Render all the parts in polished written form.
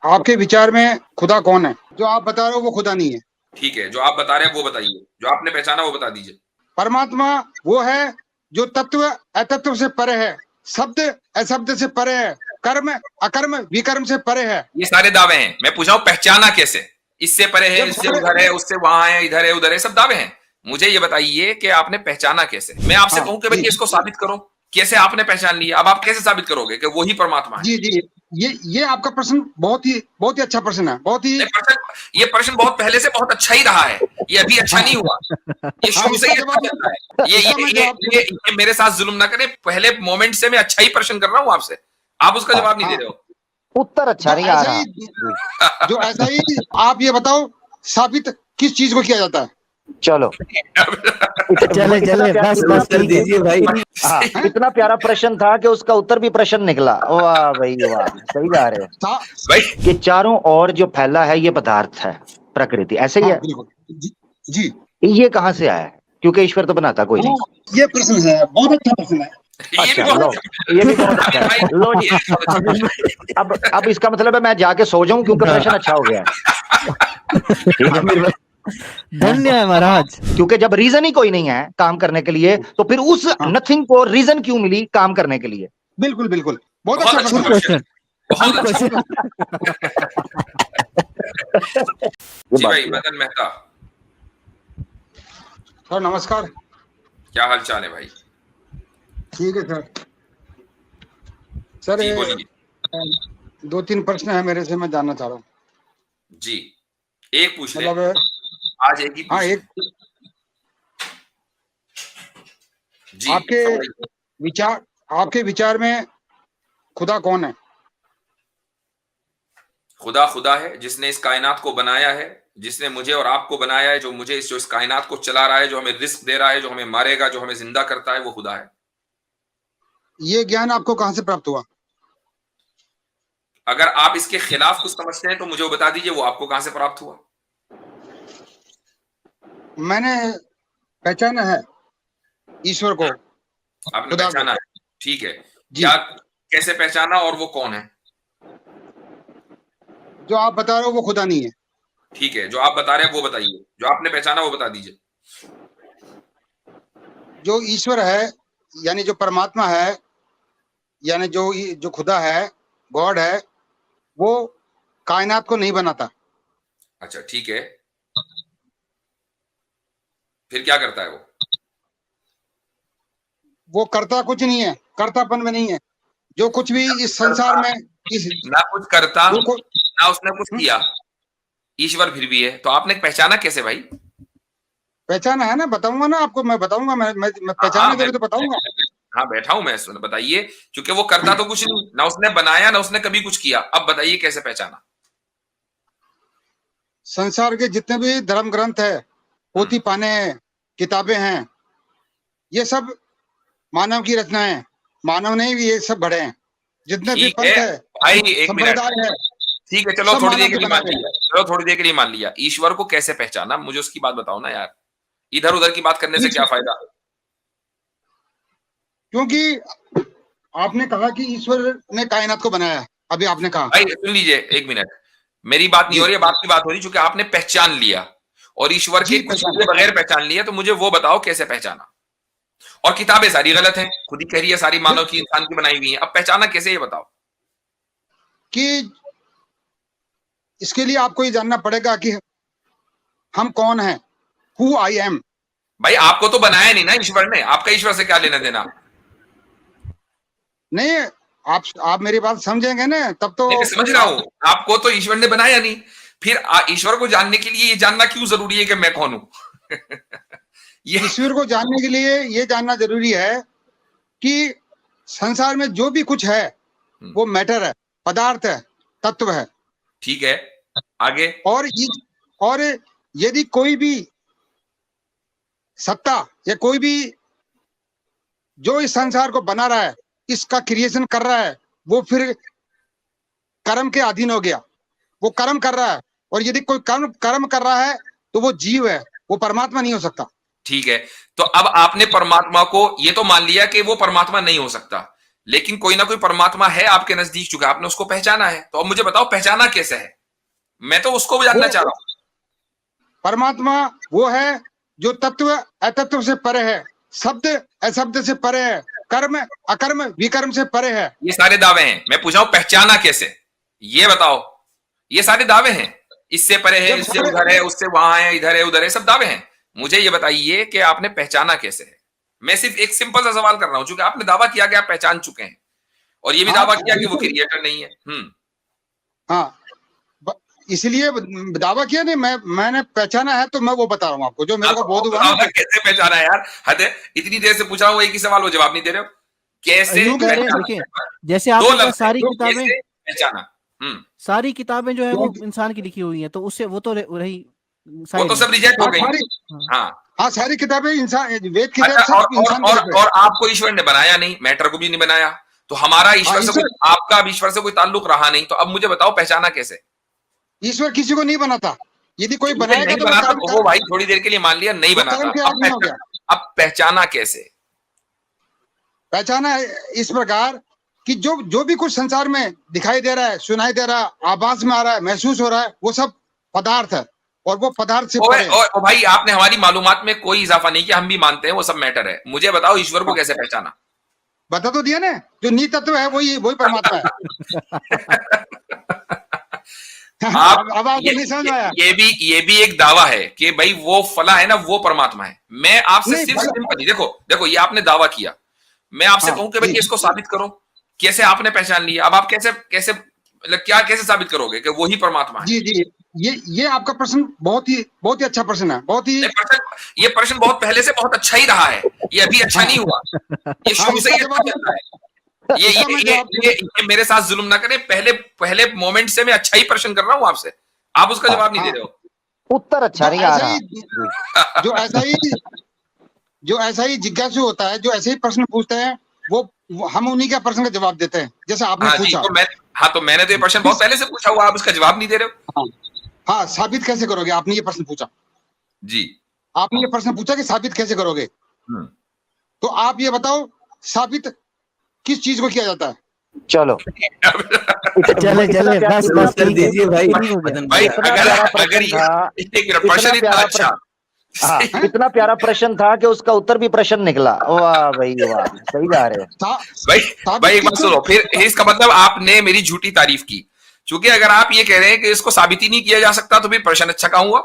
आपके विचार में खुदा कौन है? जो आप बता रहे हो वो खुदा नहीं है। ठीक है, जो आप बता रहे हैं वो बताइए, जो आपने पहचाना वो बता दीजिए। परमात्मा वो है जो तत्व अतत्व से परे है, शब्द अशब्द से परे है, कर्म अकर्म विकर्म से परे है। ये सारे दावे हैं, मैं पूछा हूं पहचाना कैसे? इससे परे है, जब इससे सारे उधर है, उससे वहां है, इधर है, उधर है, सब दावे हैं। मुझे ये बताइए कि आपने पहचाना कैसे? मैं आपसे हाँ कहूं कि जी भाई इसको साबित करो, कैसे आपने पहचान लिया? अब आप कैसे साबित करोगे कि वही परमात्मा है? जी जी, ये आपका प्रश्न बहुत ही अच्छा प्रश्न है, बहुत ही। नहीं, ये प्रश्न बहुत पहले से बहुत अच्छा ही रहा है, ये अभी अच्छा हाँ नहीं हुआ। ये हाँ, शुरू से इसका ही अच्छा जवाब चल रहा है। इसका मैं जवाब ये मेरे साथ जुल्म ना करें, पहले मोमेंट से मैं अच्छा ही प्रश्न कर रहा हूं आपसे, आप उसका जवाब नहीं दे हाँ, रहे हो। उत्तर अच्छा जो नहीं आ ऐसा रहा ही जी। जो ऐसा ही आप ये बताओ, साबित किस चीज को किया जाता है? चलो चले चले बस बस उत्तर ठीक है। दीजिए भाई। हाँ, इतना प्यारा प्रश्न था कि उसका उत्तर भी प्रश्न निकला। वाह भाई वाह, सही जा रहे हो भाई कि चारों ओर जो फैला है ये पदार्थ है, प्रकृति, ऐसे ही हाँ है। बिल्कुल जी, जी। ये कहाँ से आया है? क्योंकि ईश्वर तो बनाता कोई नहीं। ये प्रश्न है, बहुत अच्छा प्रश्न है। ये भी अच्छा लो, बहुत ये भी बहुत अच्छा है। लो जी, अब इसका मतलब है मैं जाके सो जाऊं क्योंकि प्रश्न अच्छा हो गया है। ठीक है, धन्य है महाराज। क्योंकि जब रीजन ही कोई नहीं है काम करने के लिए, तो फिर उस हाँ। नथिंग को रीजन क्यों मिली काम करने के लिए? बिल्कुल बिल्कुल, बहुत बहुत अच्छा अच्छा प्रश्न है। क्वेश्चन बहुत अच्छा। ये जी बात भाई, है। मदन मेहता, सर नमस्कार। क्या हाल चाल है भाई? ठीक है सर। सर जी ये बोलिए। 2-3 प्रश्न है मेरे से, मैं जानना चाह रहा हूँ। जी, एक पूछ ले, मतलब आज एक ही हाँ, पूछ ले। एक जी आपके फरमाइए। आपके विचार में खुदा कौन है? खुदा खुदा है जिसने इस कायनात को बनाया है, जिसने मुझे और आपको बनाया है, जो मुझे जो इस कायनात को चला रहा है, जो हमें रिस्क दे रहा है, जो हमें मारेगा, जो हमें जिंदा करता है, वो खुदा है। ये ज्ञान आपको कहाँ से प्राप्त हुआ? अगर आप इसके खिलाफ कुछ समझते हैं तो मुझे वो बता दीजिए, वो आपको कहां से प्राप्त हुआ? मैंने पहचाना है ईश्वर को, आपने खुदा को। पहचाना है, ठीक है। जी, क्या, कैसे पहचाना और वो कौन है? जो आप बता रहे हो वो खुदा नहीं है। ठीक है, जो आप बता रहे हैं वो बताइए, जो आपने पहचाना वो बता दीजिए। जो ईश्वर है, यानी जो परमात्मा है, यानी जो खुदा है, गॉड है, वो कायनात को नहीं बनाता। अच्छा ठीक है, फिर क्या करता है वो? वो करता कुछ नहीं है, कर्तापन में नहीं है। जो कुछ भी इस संसार में इस ना कुछ करता, जो को ना उसने कुछ किया, ईश्वर फिर भी है, तो आपने पहचाना कैसे भाई? पहचाना है ना, बताऊंगा ना आपको, मैं बताऊंगा। मैं हाँ पहचाने के लिए तो बताऊंगा। हाँ बैठा हूं मैं, बताइए। क्योंकि वो करता तो कुछ नहीं, ना उसने बनाया, ना उसने कभी कुछ किया, अब बताइए कैसे पहचाना? संसार के जितने भी धर्म ग्रंथ है, पोथी पाने हैं, किताबें हैं, ये सब मानव की रचनाएं हैं। मानव ने भी ये सब गढ़े हैं। जितने भी ठीक पंथ है है, भाई, एक मिनट, संप्रदाय है, ठीक है, चलो सब थोड़ी देर मानव के के लिए मान बनाए हैं। लिया, चलो थोड़ी देर के लिए मान लिया। ईश्वर को कैसे पहचाना, मुझे उसकी बात बताओ ना यार, इधर उधर की बात करने से क्या फायदा? क्योंकि आपने कहा कि ईश्वर ने कायनात को बनाया है, अभी आपने कहा। भाई सुन लीजिए, एक मिनट, मेरी बात नहीं जी हो रही है, बात की बात हो रही, चूंकि आपने पहचान लिया और ईश्वर के जी, कुछ पहचान। के बगैर पहचान लिया, तो मुझे वो बताओ कैसे पहचाना। और किताबें सारी गलत हैं, खुद ही कह रही है, सारी मानव की, इंसान की बनाई हुई है, अब पहचाना कैसे ये बताओ। कि इसके लिए आपको ये जानना पड़ेगा कि हम कौन हैं, हु आई एम। भाई आपको तो बनाया नहीं ना ईश्वर ने, आपका ईश्वर से क्या लेना देना? नहीं, आप मेरी बात समझेंगे ना, तब तो नहीं, मैं समझ रहा हूं, आपको तो ईश्वर ने बनाया नहीं, फिर ईश्वर को जानने के लिए ये जानना क्यों जरूरी है कि मैं कौन हूं? ये ईश्वर को जानने के लिए ये जानना जरूरी है कि संसार में जो भी कुछ है वो मैटर है, पदार्थ है, तत्व है। ठीक है, आगे। और यदि कोई भी सत्ता या कोई भी जो इस संसार को बना रहा है, इसका क्रिएशन कर रहा है, वो फिर कर्म के अधीन हो गया। वो कर्म कर रहा है, और यदि कोई कर्म कर रहा है तो वो जीव है, वो परमात्मा नहीं हो सकता। ठीक है, तो अब आपने परमात्मा को ये तो मान लिया कि वो परमात्मा नहीं हो सकता, लेकिन कोई ना कोई परमात्मा है आपके नजदीक, चूंकि आपने उसको पहचाना है। तो अब मुझे बताओ पहचाना कैसे है, मैं तो उसको भी जानना चाह रहा हूं। परमात्मा वो है जो तत्व अतत्व से परे है, शब्द अशब्द से परे है, कर्म अकर्म विकर्म से परे है। ये सारे दावे हैं, मैं पूछा हूं पहचाना कैसे, ये बताओ। ये सारे दावे हैं, इससे परे है, इससे उधर है, उससे वहां है, इधर है उधर है, सब दावे हैं। मुझे ये बताइए कि आपने पहचाना कैसे है। मैं सिर्फ एक सिंपल सा सवाल कर रहा हूं, क्योंकि आपने दावा किया कि आप पहचान चुके हैं, और ये भी दावा किया कि वो क्रिएटर नहीं है। हाँ, इसलिए दावा किया नहीं, मैंने पहचाना है, तो मैं वो बता रहा हूँ आपको जो मेरे को बोध हुआ। कैसे पहचाना है यार, हद है, इतनी देर से पूछा हूँ एक ही सवाल, वो जवाब नहीं दे रहे हो। कैसे देखिए, जैसे आपने सारी किताबें पहचाना, सारी किताबें जो है वो इंसान की लिखी हुई हैं, तो उससे वो तो रही, वो तो सब रिजेक्ट हो गई। हाँ, सारी किताबें इंसान, वेद की और आपको ईश्वर ने बनाया नहीं, मैटर को भी नहीं बनाया, तो हमारा ईश्वर से आपका ईश्वर से कोई ताल्लुक रहा नहीं। तो अब मुझे बताओ पहचाना कैसे। ईश्वर किसी को नहीं बनाता, यदि कोई बनाएगा तो बना, तो वो भाई थोड़ी देर के लिए मान लिया नहीं बनाता, अब पहचाना कैसे। पहचाना इस प्रकार कि जो भी कुछ संसार में दिखाई दे रहा है, सुनाई दे रहा है, आवाज में आ रहा है, महसूस हो रहा है, वो सब पदार्थ है, और वो पदार्थ से और भाई आपने हमारी मालूमात में कोई इजाफा नहीं किया, हम भी मानते हैं वो सब मैटर है। मुझे बताओ ईश्वर को कैसे पहचाना। बता तो दिया ना, जो नी तत्व है वही परमात्मा है। अब नहीं समझ आया। ये भी एक दावा है कि भाई वो फला है ना, वो परमात्मा है। मैं आपसे सिर्फ सिंपल, देखो ये आपने दावा किया, मैं आपसे कहूं कि भाई इसको साबित करो, कैसे आपने पहचान लिया। अब आप कैसे मतलब क्या कैसे साबित करोगे कि वही परमात्मा है। जी, ये आपका प्रश्न बहुत ही अच्छा प्रश्न है, बहुत ही। ये प्रश्न बहुत पहले से बहुत अच्छा ही रहा है, ये अभी अच्छा नहीं हुआ, ये शुरू से ही अच्छा चल रहा है। ये मेरे साथ जुल्म ना करें, पहले मोमेंट से मैं अच्छा ही प्रश्न कर रहा हूं आपसे, आप उसका जवाब नहीं दे रहे हो। उत्तर अच्छा नहीं आ रहा। जो ऐसा ही जिज्ञासु होता है, जो ऐसे ही प्रश्न पूछते हैं, वो हम उन्हीं का प्रश्न का जवाब देते हैं, जैसे आपने पूछा। तो मैंने तो ये प्रश्न बहुत पहले से पूछा हुआ, आप उसका जवाब नहीं दे रहे हो। हाँ, साबित कैसे करोगे, आपने ये प्रश्न पूछा जी, आपने ये प्रश्न पूछा कि साबित कैसे करोगे। तो आप ये बताओ, साबित किस चीज को किया जाता है। चलो चले बस कर दीजिए भाई। अगर ये प्रश्न इतना अच्छा, इतना प्यारा प्रश्न था कि उसका उत्तर भी प्रश्न निकला। वाह भाई वाह, सही जा रहे हो भाई। एक बात सुनो, फिर इसका मतलब आपने मेरी झूठी तारीफ की, क्योंकि अगर आप ये कह रहे हैं कि इसको साबित ही नहीं किया जा सकता, तो फिर प्रश्न अच्छा कहाँ हुआ।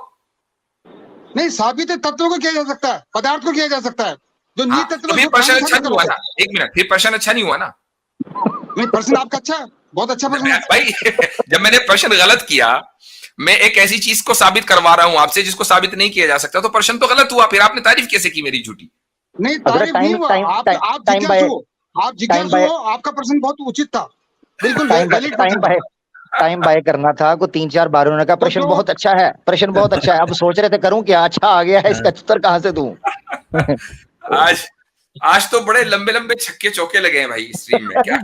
नहीं, साबित तत्व को किया जा सकता है, पदार्थ को किया जा सकता है, जो नी तत्व। फिर प्रश्न अच्छा नहीं हुआ ना, एक मिनट, फिर प्रश्न अच्छा नहीं हुआ ना। नहीं, प्रश्न आपका अच्छा है, बहुत अच्छा प्रश्न है भाई। जब मैंने प्रश्न गलत किया, मैं एक ऐसी चीज को साबित करवा रहा हूं आपसे जिसको साबित नहीं किया जा सकता, तो प्रश्न तो गलत हुआ, फिर आपने तारीफ कैसे की मेरी झूठी। नहीं, तारीफ नहीं हुआ, आप जिज्ञासु हो, आपका प्रश्न बहुत उचित था, बिल्कुल टाइम बाय करना था को 3-4 बार उन्होंने कहा प्रश्न बहुत अच्छा है, प्रश्न बहुत अच्छा है। अब सोच रहे थे करूं क्या, अच्छा आ गया है, इसका उत्तर कहां से दूं। आज तो बड़े लंबे लंबे छक्के चौके लगे हैं भाई स्ट्रीम में। क्या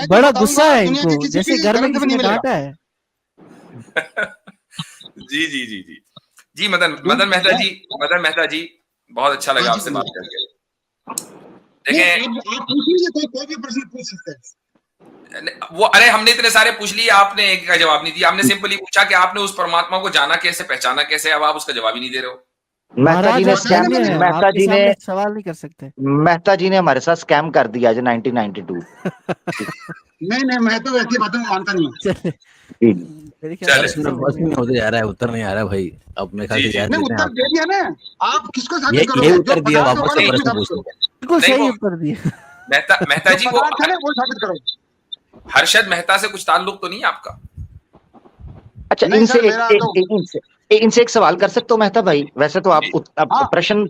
बड़ा गुस्सा है इनको, जैसे घर में किसी ने डांटा है। जी मदन मेहता जी बहुत अच्छा लगा आपसे बात करके। देखें, कोई भी प्रश्न पूछ सकते हैं वो, अरे हमने इतने सारे पूछ लिए, आपने एक का जवाब नहीं दिया। आपने सिंपली पूछा कि आपने उस परमात्मा को जाना कैसे, पहचाना कैसे, अब आप उसका जवाब ही नहीं दे रहे हो। मेहता जी ने सवाल नहीं कर सकते। मेहता जी ने हमारे साथ स्कैम कर दिया आज 1992। नहीं, मैं तो ऐसी बातों में मानता नहीं हूँ। होते जा रहा है, उत्तर नहीं आ रहा भाई। अब मैं उत्तर दे दिया ना, आप किसको साबित करोगे? ये उत्तर दिया, वापस बिल्कुल सही उत्तर दिया। मेहता जी को वो साबित करो। हर्षद मेहता से कुछ ताल्लुक तो नहीं आपका? अच्छा, इनसे एक सवाल कर सकते हो मेहता भाई? वैसे तो आप प्रश्न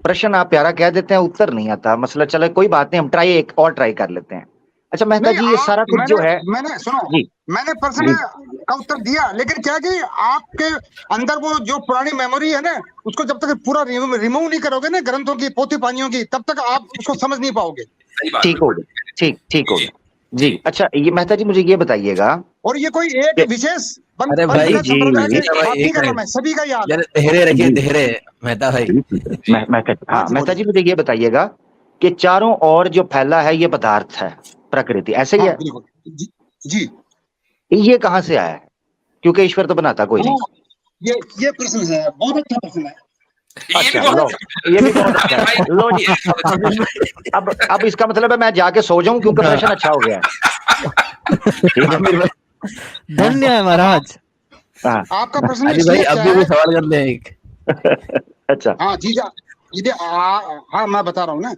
प्रश्न आप प्यारा कह देते हैं, उत्तर नहीं आता, मसला। चलो कोई बात नहीं, हम एक और ट्राई कर लेते हैं। अच्छा मेहता जी, ये सारा कुछ जो है, मैंने प्रश्न का उत्तर दिया, लेकिन क्या कि आपके अंदर वो जो पुरानी मेमोरी है ना, उसको जब तक पूरा रिमूव नहीं करोगे ना, ग्रंथों की, पोथी पानियों की, तब तक आप उसको समझ नहीं पाओगे। ठीक होगा, ठीक होगा जी। अच्छा ये मेहता जी मुझे ये बताइएगा, और ये कोई एक विशेष अरे भाई जी, सभी का याद धैर्य रखिए, धैर्य मेहता भाई। मेहता जी मुझे ये बताइएगा कि चारों ओर जो फैला है ये पदार्थ है, प्रकृति, ऐसे ही है? बिल्कुल जी। ये कहां से आया है? क्योंकि ईश्वर तो बनाता कोई नहीं। ये प्रश्न है, बहुत अच्छा प्रश्न है। अच्छा, लो, ये भी बहुत अच्छा है। लो जी, अब इसका मतलब है मैं जाके सो जाऊं क्योंकि प्रश्न अच्छा हो गया है। धन्य है महाराज। हाँ, आपका प्रश्न अरे भाई अब भी कोई सवाल कर ले एक। अच्छा, हाँ जी जी, हाँ मैं बता रहा हूँ ना,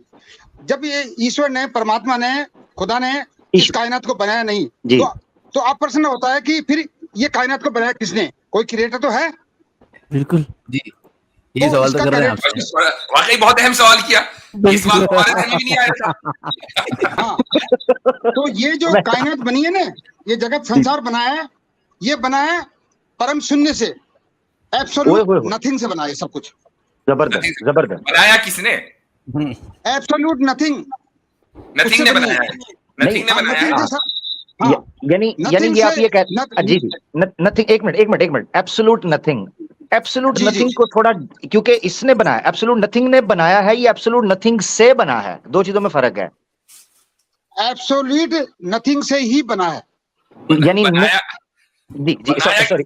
जब ये ईश्वर ने, परमात्मा ने, खुदा ने इस कायनात को बनाया नहीं, तो अब प्रश्न होता है कि फिर ये कायनात को बनाया किसने? कोई क्रिएटर तो है। बिल्कुल जी, ये सवाल तो कर रहे हैं आपसे। वाकई बहुत अहम सवाल किया, इस सवाल को हमारे ध्यान में भी नहीं आया था। हाँ, तो ये जो कायनात बनी है ना, ये जगत संसार बनाया है, ये बना है परम शून्य से, एब्सोल्यूट नथिंग से बना है सब कुछ। जबरदस्त जबरदस्त। बनाया किसने? एब्सोल्यूट नथिंग, नथिंग ने बनाया है, नथिंग ने बनाया है। यानी ये आप ये कहते, जी जी, नथिंग, एक minute, absolute nothing, absolute nothing को थोड़ा, क्योंकि इसने बनाया, एब्सोल्यूट नथिंग ने बनाया है, ये एब्सोल्यूट नथिंग से बना है, दो चीजों में फर्क है। एब्सोल्यूट नथिंग से ही बना है, यानी जी सॉरी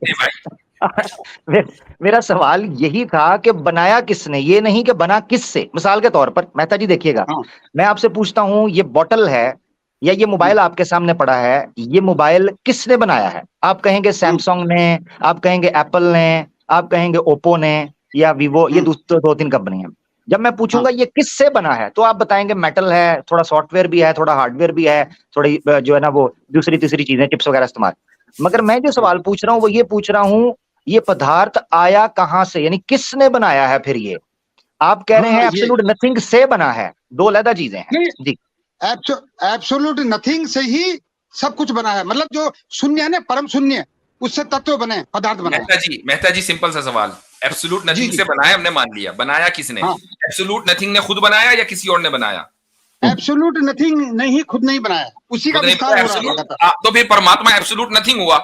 मेरा सवाल यही था कि बनाया किसने, ये नहीं कि बना किससे। मिसाल के तौर पर मेहता जी देखिएगा, मैं आपसे पूछता हूं, ये बोतल है या ये मोबाइल आपके सामने पड़ा है, ये मोबाइल किसने बनाया है? आप कहेंगे सैमसंग ने, आप कहेंगे एप्पल ने, आप कहेंगे ओप्पो ने या वीवो, ये दो तीन कंपनी है। जब मैं पूछूंगा ये किससे बना है, तो आप बताएंगे मेटल है, थोड़ा सॉफ्टवेयर भी है, थोड़ा हार्डवेयर भी है, थोड़ी जो है ना वो दूसरी तीसरी चीजें, चिप्स वगैरह इस्तेमाल। मगर मैं जो सवाल पूछ रहा हूँ वो ये पूछ रहा हूँ, ये पदार्थ आया कहां से, यानी किसने बनाया है? फिर ये आप कह रहे हैं एब्सोल्यूट नथिंग से बना है, दो अलग चीजें हैं जी। एब्सोल्यूट नथिंग से ही सब कुछ बना है, मतलब जो शून्य है ना, परम शून्य, उससे तत्व बने, पदार्थ बने। मेहता जी सिंपल सा सवाल, एब्सोल्यूट नथिंग से बनाया, हमने मान लिया, बनाया किसने? एब्सोल्यूट नथिंग ने खुद बनाया या किसी और ने बनाया? एब्सोल्यूट नथिंग ने ही खुद नहीं बनाया, उसी का विस्तार हो रहा है। तो फिर परमात्मा एब्सोल्यूट नथिंग हुआ?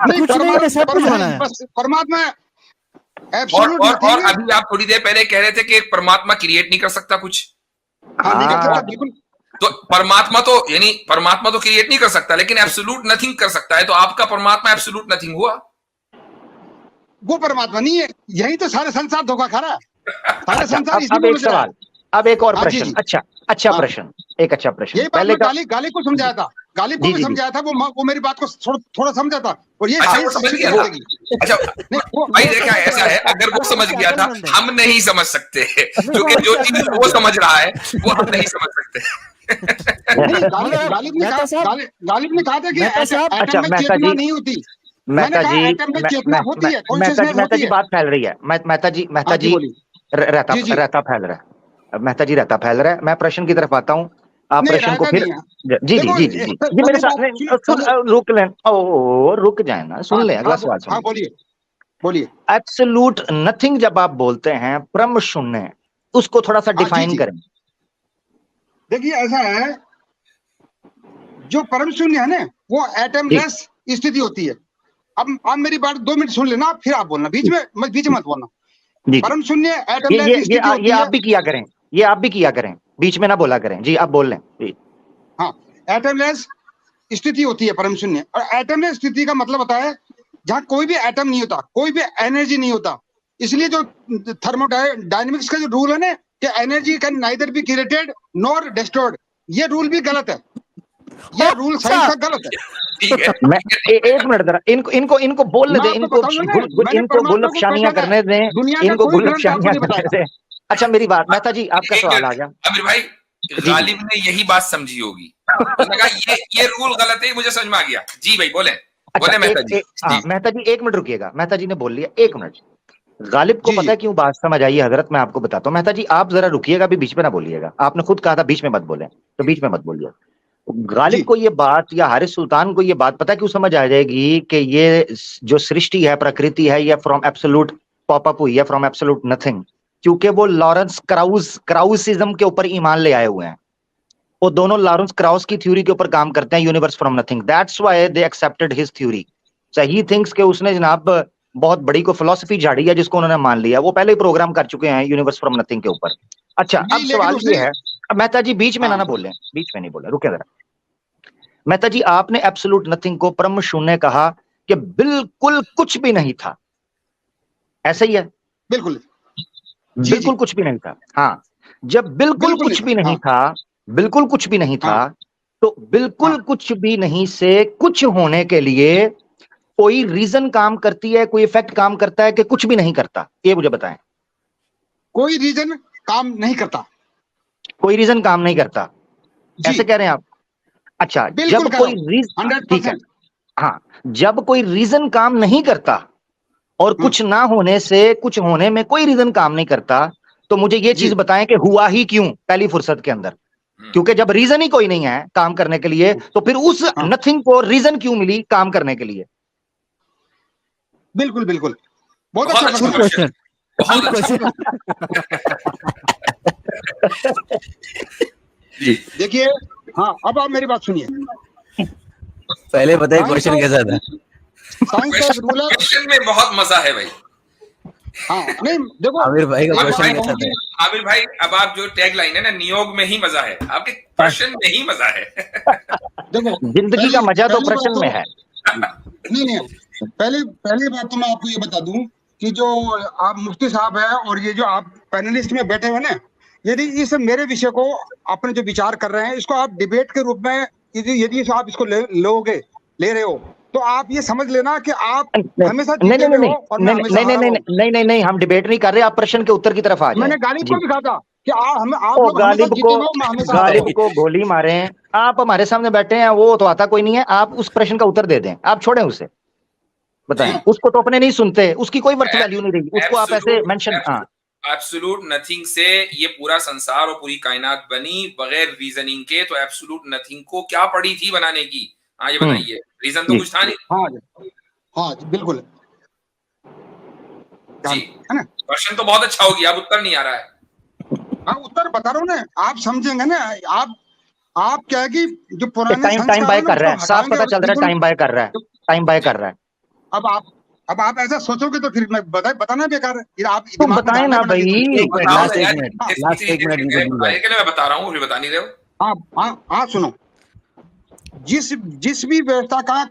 नहीं, परमात्मा एब्सोल्यूट नथिंग। और अभी आप थोड़ी देर पहले कह रहे थे कि परमात्मा क्रिएट नहीं कर सकता कुछ। तो परमात्मा तो, यानी परमात्मा तो क्रिएट नहीं कर सकता, लेकिन एब्सोल्यूट नथिंग कर सकता है, तो आपका परमात्मा एब्सोल्यूट नथिंग हुआ? वो परमात्मा नहीं है, यही तो सारे संसार धोखा खा रहा है, सारे संसार। अब एक सवाल, अब एक और प्रश्न, अच्छा प्रश्न, एक अच्छा प्रश्न। ये पहले गाली को समझाया था, गालिब को भी समझाया था, वो मेरी बात को थोड़ा समझा था, और ये समझ गया था। अच्छा भाई देखा, ऐसा है, अगर वो समझ गया था, हम नहीं समझ सकते, क्योंकि जो चीज वो समझ रहा है वो हम नहीं समझ सकते। गालिब ने कहा था कि एटम में चेतना नहीं होती। मेहता जी बात फैल रही है, मेहता जी रहता फैल रहा है, मेहता जी रहता फैल रहा है। मैं प्रश्न की तरफ आता हूँ, आप प्रश्न को फिर जी मेरे साथ रुक जाए ना, सुन ले अगला सवाल सुन। बोलिए। एब्सोल्यूट नथिंग जब आप बोलते हैं, परम शून्य, उसको थोड़ा सा डिफाइन करें। देखिए ऐसा है, जो परम शून्य है ना, वो एटमलेस स्थिति होती है। अब आप मेरी बात 2 मिनट सुन लेना, फिर आप बोलना, बीच में मत बोलना। परम शून्य एटमलेस स्थिति होती है। ये आप भी किया करें, ये आप भी किया करें, बीच में ना बोला करें जी, आप बोल लें। हाँ, एटमलेस स्थिति होती है परम शून्य, और एटमलेस स्थिति का मतलब होता है जहां कोई भी एटम नहीं होता, कोई भी एनर्जी नहीं होता। इसलिए जो थर्मोडायनेमिक्स का जो रूल है ना, कि energy can neither be created nor destroyed, ये रूल भी गलत है, ये रूल साइंस का गलत है। मैं एक मिनट जरा इनको बोलने दें, इनको गुलफशानियां करने दें, इनको गुलफशानियां करने दें। अच्छा मेरी बात, मेहता जी आपका सवाल आ गया। अमीर भाई, गालिब ने यही बात समझी होगी, लगा ये रूल गलत है, मुझे समझ में आ गया। जी भाई बोले। अच्छा, मेहता जी 1 मिनट रुकिएगा, मेहता जी ने बोल लिया, 1 मिनट। गालिब को पता है क्यों बात समझ आई है हजरत, मैं आपको बताता हूँ। मेहता जी आप जरा रुकिएगा, भी बीच में ना बोलिएगा, आपने खुद कहा था बीच में मत बोले, तो बीच में मत बोलिए। गालिब को ये बात या हारिस सुल्तान को ये बात पता क्यों समझ आ जाएगी कि ये जो सृष्टि है, प्रकृति है, ये फ्रॉम एब्सोल्यूट पॉप अप हुई है, फ्रॉम एब्सोल्यूट नथिंग। क्योंकि वो लॉरेंस क्राउसिज्म के ऊपर ईमान ले आए हुए हैं। वो दोनों लॉरेंस क्राउस की थ्योरी के ऊपर काम करते हैं, universe from nothing. That's why they accepted his theory. He thinks के उसने जनाब बहुत बड़ी को फिलॉसफी झाड़ी है, जिसको उन्होंने मान लिया। वो पहले ही प्रोग्राम कर चुके हैं यूनिवर्स फ्रॉम नथिंग के ऊपर। अच्छा अब सवाल ये है, मेहता जी बीच में ना बोले, बीच में नहीं बोले, रुके जरा। मेहता जी आपने एब्सोल्यूट नथिंग को परम शून्य कहा कि बिल्कुल कुछ भी नहीं था, ऐसा ही है? बिल्कुल बिल्कुल कुछ भी नहीं था। हाँ, जब बिल्कुल कुछ भी नहीं था, बिल्कुल कुछ भी नहीं था, तो बिल्कुल कुछ भी नहीं से कुछ होने के लिए कोई रीजन काम करती है, कोई इफेक्ट काम करता है कि कुछ भी नहीं करता? ये मुझे बताएं। कोई रीजन काम नहीं करता, कोई रीजन काम नहीं करता, ऐसे कह रहे हैं आप? अच्छा, जब कोई रीजन, ठीक है, हाँ, जब कोई रीजन काम नहीं करता और कुछ ना होने से कुछ होने में कोई रीजन काम नहीं करता, तो मुझे ये चीज बताएं कि हुआ ही क्यों पहली फुर्सत के अंदर? क्योंकि जब रीजन ही कोई नहीं है काम करने के लिए, तो फिर उस नथिंग को रीजन क्यों मिली काम करने के लिए? बिल्कुल बिल्कुल, बहुत अच्छा क्वेश्चन, बहुत अच्छा। देखिए, हाँ, अब आप मेरी बात सुनिए। पहले बताइए क्वेश्चन कैसा था? क्वेश्चन में बहुत मजा है भाई। हाँ, नहीं देखो आमिर भाई का क्वेश्चन कैसा था? आमिर भाई, अब आप जो टैग लाइन है ना, नियोग में ही मजा है, आपके प्रश्न में ही मजा है। देखो, जिंदगी का मजा तो प्रश्न में है। नहीं, पहली बात तो मैं आपको ये बता दूं कि जो आप मुफ्ती साहब है और ये जो आप पैनलिस्ट में बैठे हुए ना, यदि इस मेरे विषय को अपने जो विचार कर रहे हैं, इसको आप डिबेट के रूप में यदि आप इसको ले रहे हो, तो आप ये समझ लेना कि आप हमेशा जीते हुए हो और मैं हमेशा हारा हूं। नहीं, हम डिबेट नहीं कर रहे, आप प्रश्न के उत्तर की तरफ आ जाए। मैंने गालिब को भी कहा था कि आप लोग हमेशा जीते हुए हो, मैं हमेशा हारा हूं। गालिब को गोली मारे, आप हमारे सामने बैठे हैं, वो तो आता कोई नहीं है, आप उस प्रश्न का उत्तर दे दें, आप छोड़ें उसे, बताएं। उसको तो अपने नहीं सुनते, उसकी कोई वर्थ वैल्यू नहीं रही, उसको आप ऐसे मेंशन। एब्सोल्यूट नथिंग से ये पूरा संसार और पूरी कायनात बनी बगैर रीजनिंग के, तो एब्सोल्यूट नथिंग को क्या पड़ी थी बनाने की? हाँ, ये बताइए, रीजन तो कुछ था नहीं। हाँ, बिल्कुल जी, है ना? क्वेश्चन तो बहुत अच्छा हो गया, अब उत्तर नहीं आ रहा है। हाँ, उत्तर बता रहा हूँ ना, आप समझेंगे ना। आप क्या है कि जो पुराने टाइम बाय कर रहा है, साफ पता चल रहा है, टाइम बाय कर रहा है। अब आप ऐसा सोचोगे तो फिर मैं बताना बेकार है। फिर आप तुम बताएं ना भाई। लास्ट एक मिनट मैं बता रहा हूँ, फिर बता नहीं रहे हो। हाँ, सुनो, जिस भी व्यवस्था का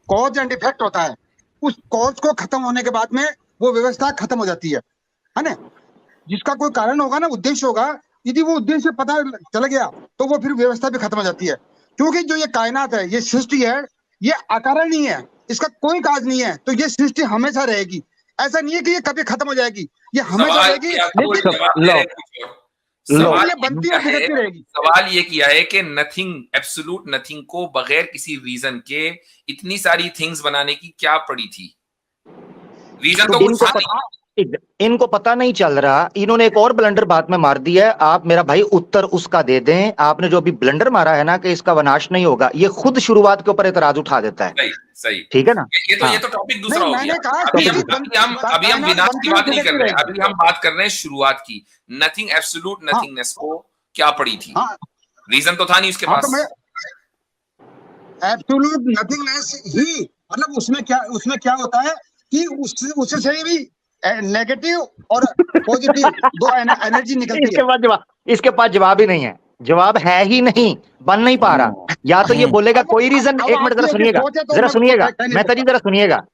कॉज एंड इफेक्ट होता है, उस कॉज को खत्म होने के बाद में वो व्यवस्था खत्म हो जाती है ना? जिसका कोई कारण होगा ना, उद्देश्य होगा, यदि वो उद्देश्य पता चल गया तो वो फिर व्यवस्था भी खत्म हो जाती है। क्योंकि जो ये कायनात है, ये सृष्टि है, ये अकारणीय है, इसका कोई काज नहीं है, तो ये सृष्टि हमेशा रहेगी। ऐसा नहीं है कि ये कभी खत्म हो जाएगी, ये हमेशा रहेगी। सवाल ये किया है कि नथिंग, एब्सोल्यूट नथिंग को बगैर किसी रीजन के इतनी सारी थिंग्स बनाने की क्या पड़ी थी? रीजन तो कुछ था नहीं। इनको पता नहीं चल रहा, इन्होंने एक और ब्लंडर बात में मार दी है। आप मेरा भाई उत्तर उसका दे दें। आपने जो अभी ब्लंडर मारा है ना कि इसका विनाश नहीं होगा, ये खुद शुरुआत के ऊपर एतराज उठा देता है। सही, ठीक है ना? ये तो टॉपिक दूसरा हो गया। अभी हम विनाश की बात नहीं कर रहे हैं, अभी हम बात कर रहे हैं शुरुआत की। नथिंग, एब्सोल्यूट नथिंगनेस को क्या पड़ी थी? रीजन तो था नहीं उसके पास। एब्सोल्यूट नथिंगनेस ही, मतलब उसमें क्या होता है कि उससे भी नेगेटिव और पॉजिटिव दो एनर्जी निकलती है। इसके पास जवाब ही नहीं है, जवाब है ही नहीं, बन नहीं पा रहा। या तो ये बोलेगा कोई रीजन। एक मिनट जरा सुनिएगा मेहता जी, जरा सुनिएगा।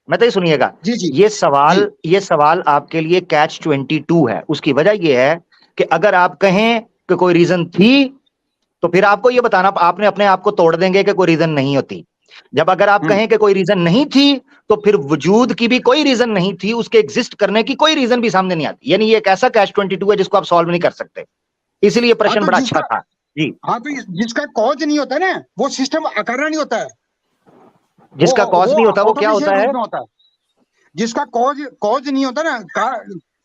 ये सवाल आपके लिए कैच 22 है। उसकी वजह ये है कि अगर आप कहें कि कोई रीजन थी, तो फिर आपको ये बताना, आपने अपने आप को तोड़ देंगे कि कोई रीजन नहीं होती। जब अगर आप कहें कि कोई रीजन नहीं थी, तो फिर वजूद की भी कोई रीजन नहीं थी, उसके एग्जिस्ट करने की कोई रीजन भी सामने नहीं आती। यानी ये एक ऐसा कैच 22 है जिसको आप सॉल्व नहीं कर सकते। इसलिए प्रश्न बड़ा अच्छा था जी। हाँ, तो जिसका कॉज नहीं होता ना, वो सिस्टम अकारण नहीं होता है। जिसका कॉज नहीं होता वो क्या होता है? जिसका कॉज नहीं होता ना,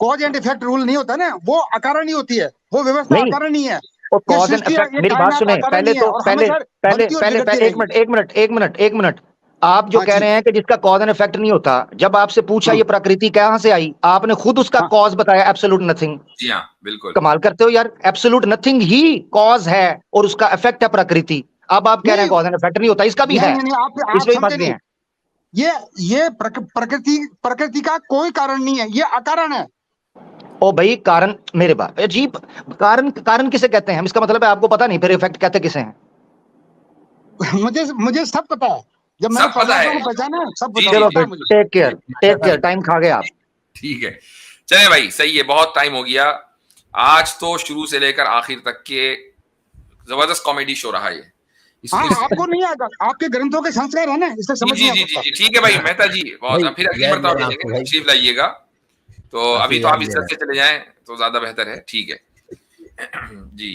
कॉज एंड इफेक्ट रूल नहीं होता ना, वो अकारण नहीं होती है, वो व्यवस्था अकारण नहीं है। कॉज एंड इफेक्ट, मेरी बात सुने पहले एक मिनट। आप जो कह रहे हैं कि जिसका कॉज एंड इफेक्ट नहीं होता, जब आपसे पूछा ये प्रकृति कहां से आई, आपने खुद उसका कॉज बताया, एब्सोल्यूट नथिंग। जी हाँ, बिल्कुल कमाल करते हो यार। एब्सोल्यूट नथिंग ही कॉज है और उसका इफेक्ट है प्रकृति। अब आप कह रहे हैं कॉज एंड इफेक्ट नहीं होता, इसका भी है, इसलिए बात नहीं है। ये प्रकृति का कोई कारण नहीं है, ये अकारण है। ओ भाई कारण मेरे बात अजीब कारण किसे कहते हैं हम? इसका मतलब है आपको पता नहीं, फिर इफेक्ट कहते किसे हैं? मुझे सब पता है, जब मैंने परमात्मा को पहचाना सब पता। चलो फिर टेक केयर, टाइम खा गए आप। ठीक है, चले भाई, सही है, बहुत टाइम हो गया। आज तो शुरू से लेकर आखिर तक के जबरदस्त कॉमेडी शो रहा ये। हाँ, आपको नहीं आएगा, आपके ग्रंथों के संस्कार है ना, इससे समझ जी जी जी, ठीक है भाई मेहता जी, बहुत फिर अगली मरतबा मिलेंगे, तशरीफ लाइएगा। तो अभी तो आप इज्जत से चले जाएं तो ज्यादा बेहतर है। ठीक है जी।